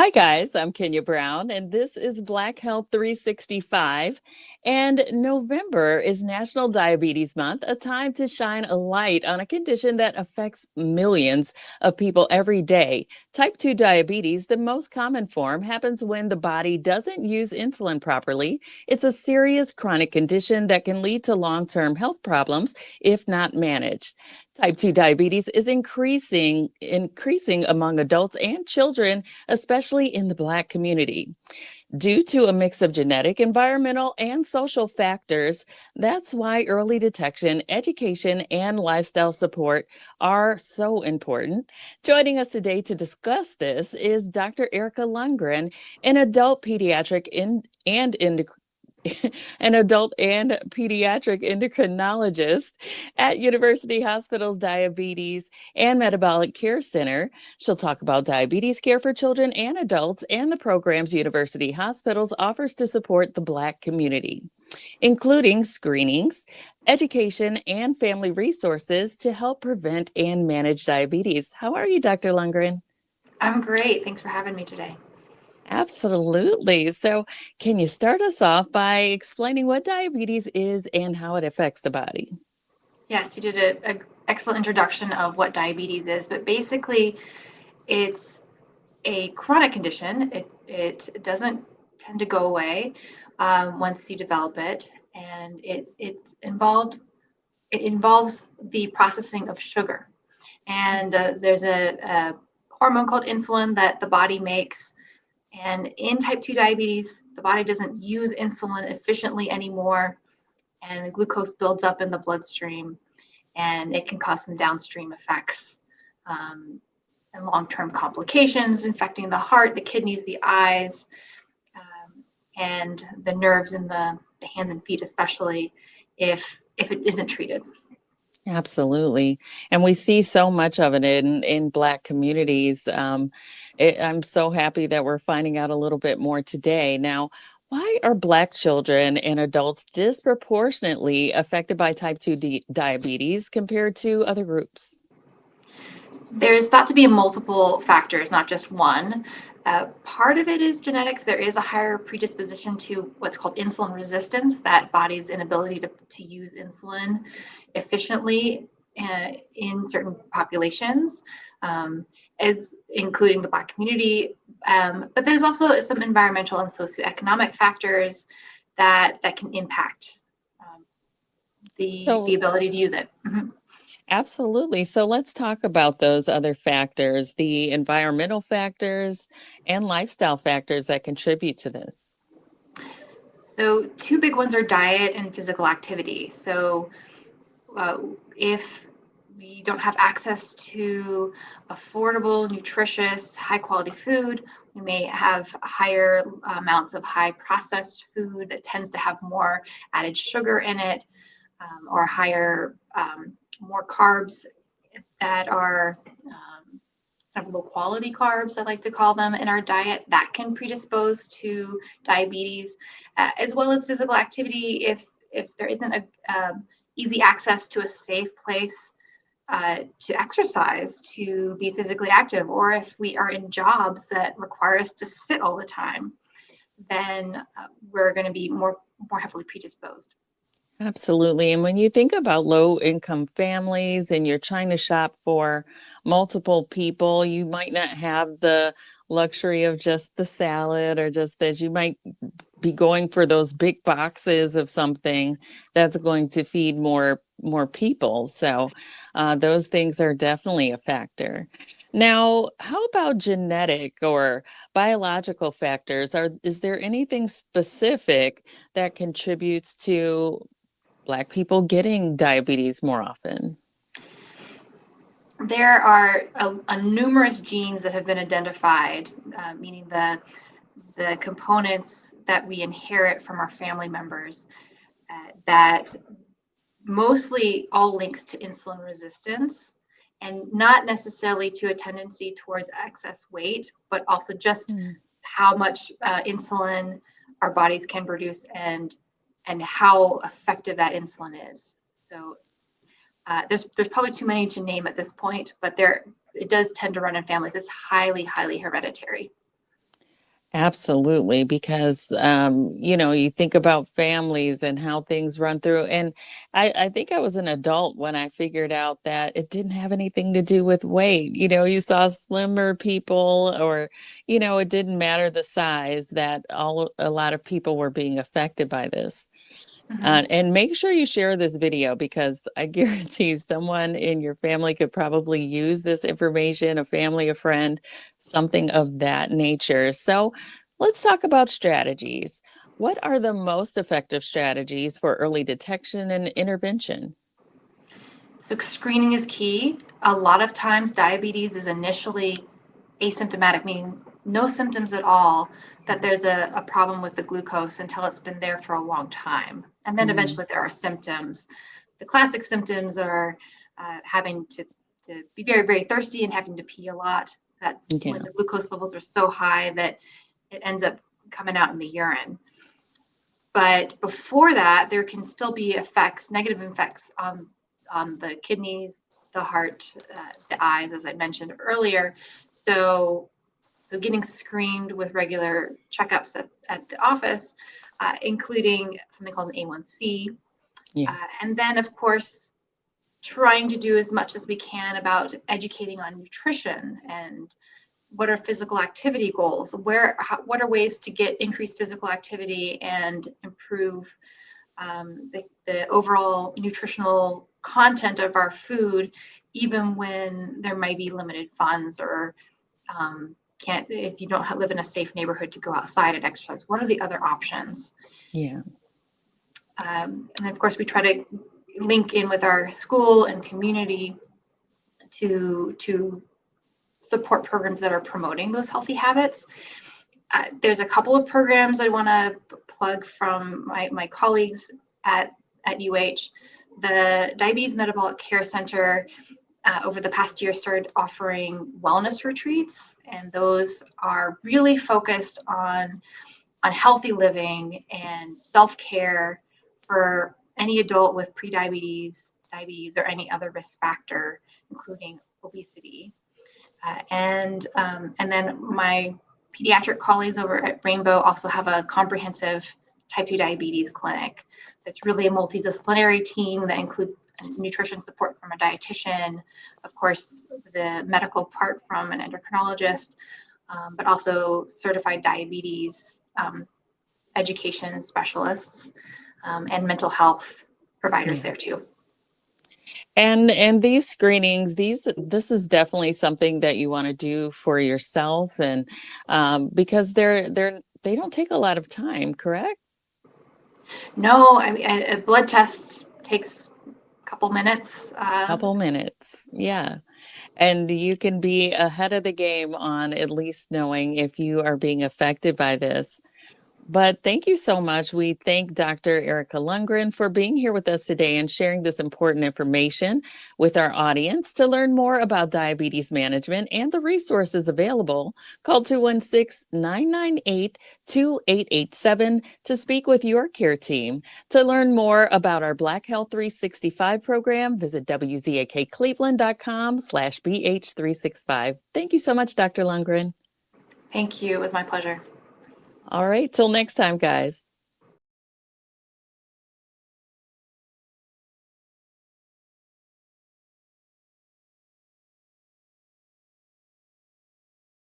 Hi, guys. I'm Kenya Brown, and this is Black Health 365. And November is National Diabetes Month, a time to shine a light on a condition that affects millions of people every day. Type 2 diabetes, the most common form, happens when the body doesn't use insulin properly. It's a serious chronic condition that can lead to long term health problems if not managed. Type 2 diabetes is increasing among adults and children, especially in the Black community. Due to a mix of genetic, environmental, and social factors, that's why early detection, education, and lifestyle support are so important. Joining us today to discuss this is Dr. Erika Lundgrin, an adult pediatric and an adult and pediatric endocrinologist at University Hospital's Diabetes and Metabolic Care Center. She'll talk about diabetes care for children and adults and the programs University Hospitals offers to support the Black community, including screenings, education, and family resources to help prevent and manage diabetes. How are you, Dr. Lundgren? I'm great. Thanks for having me today. Absolutely. So, can you start us off by explaining what diabetes is and how it affects the body? Yes, you did an excellent introduction of what diabetes is, but basically, it's a chronic condition. It doesn't tend to go away once you develop it, and it involves the processing of sugar. And there's a hormone called insulin that the body makes. And in type 2 diabetes, the body doesn't use insulin efficiently anymore, and the glucose builds up in the bloodstream, and it can cause some downstream effects um, and long-term complications, infecting the heart, the kidneys, the eyes, and the nerves in the hands and feet, especially if it isn't treated. Absolutely. And we see so much of it in Black communities. I'm so happy that we're finding out a little bit more today. Now, why are Black children and adults disproportionately affected by type 2 diabetes compared to other groups? There's thought to be multiple factors, not just one. Part of it is genetics. There is a higher predisposition to what's called insulin resistance, that body's inability to use insulin efficiently in certain populations, as including the Black community. But there's also some environmental and socioeconomic factors that can impact um, the So, ability to use it. Mhm. absolutely. So let's talk about those other factors, the environmental factors and lifestyle factors that contribute to this. So, two big ones are diet and physical activity. So, uh, if we don't have access to affordable, nutritious, high quality food, we may have higher amounts of high processed food that tends to have more added sugar in it, or higher, more carbs that are kind of low quality carbs, I like to call them, in our diet that can predispose to diabetes, as well as physical activity. If there isn't a easy access to a safe place to exercise, to be physically active, or if we are in jobs that require us to sit all the time, then we're going to be more heavily predisposed. Absolutely. And when you think about low income families and you're trying to shop for multiple people, you might not have the luxury of just the salad or just this. You might be going for those big boxes of something that's going to feed more people. So those things are definitely a factor. Now, how about genetic or biological factors? Is there anything specific that contributes to Black people getting diabetes more often? There are a numerous genes that have been identified, meaning the components that we inherit from our family members, that mostly all links to insulin resistance, and not necessarily to a tendency towards excess weight, but also just Mm. how much insulin our bodies can produce, and how effective that insulin is. So there's probably too many to name at this point, but it does tend to run in families. It's highly hereditary. Absolutely, because you think about families and how things run through. And I think I was an adult when I figured out that it didn't have anything to do with weight. You saw slimmer people, or it didn't matter the size, that a lot of people were being affected by this. Mhm. And make sure you share this video, because I guarantee someone in your family could probably use this information, a family, a friend, something of that nature. So let's talk about strategies. What are the most effective strategies for early detection and intervention? So screening is key. A lot of times diabetes is initially asymptomatic, meaning no symptoms at all, that there's a problem with the glucose until it's been there for a long time. And then Mm, eventually there are symptoms. The classic symptoms are having to be very, very thirsty and having to pee a lot. That's yeah, when the glucose levels are so high that it ends up coming out in the urine. But before that, there can still be effects, negative effects on the kidneys, the heart, the eyes, as I mentioned earlier. So, so getting screened with regular checkups at the office, including something called an A1C, yeah, and then of course trying to do as much as we can about educating on nutrition and what are physical activity goals, what are ways to get increased physical activity and improve the overall nutritional content of our food, even when there might be limited funds or can't, if you don't live in a safe neighborhood to go outside and exercise. What are the other options? yeah. And then of course we try to link in with our school and community to support programs that are promoting those healthy habits. There's a couple of programs I want to plug from my colleagues at UH. The Diabetes Metabolic Care Center over the past year started offering wellness retreats, and those are really focused on healthy living and self-care for any adult with prediabetes, diabetes, or any other risk factor, including obesity. And then my pediatric colleagues over at Rainbow also have a comprehensive type 2 diabetes clinic that's really a multidisciplinary team that includes nutrition support from a dietitian, of course, the medical part from an endocrinologist, but also certified diabetes education specialists and mental health providers Yeah. there too. And these screenings, this is definitely something that you want to do for yourself, and because they don't take a lot of time, correct? No, I mean, a blood test takes a couple minutes. Couple minutes, yeah. And you can be ahead of the game on at least knowing if you are being affected by this. But thank you so much. We thank Dr. Erika Lundgren for being here with us today and sharing this important information with our audience. To learn more about diabetes management and the resources available, call 216-998-2887 to speak with your care team. To learn more about our Black Health 365 program, visit wzakcleveland.com/BH365. Thank you so much, Dr. Lundgren. Thank you. It was my pleasure. All right, till next time, guys.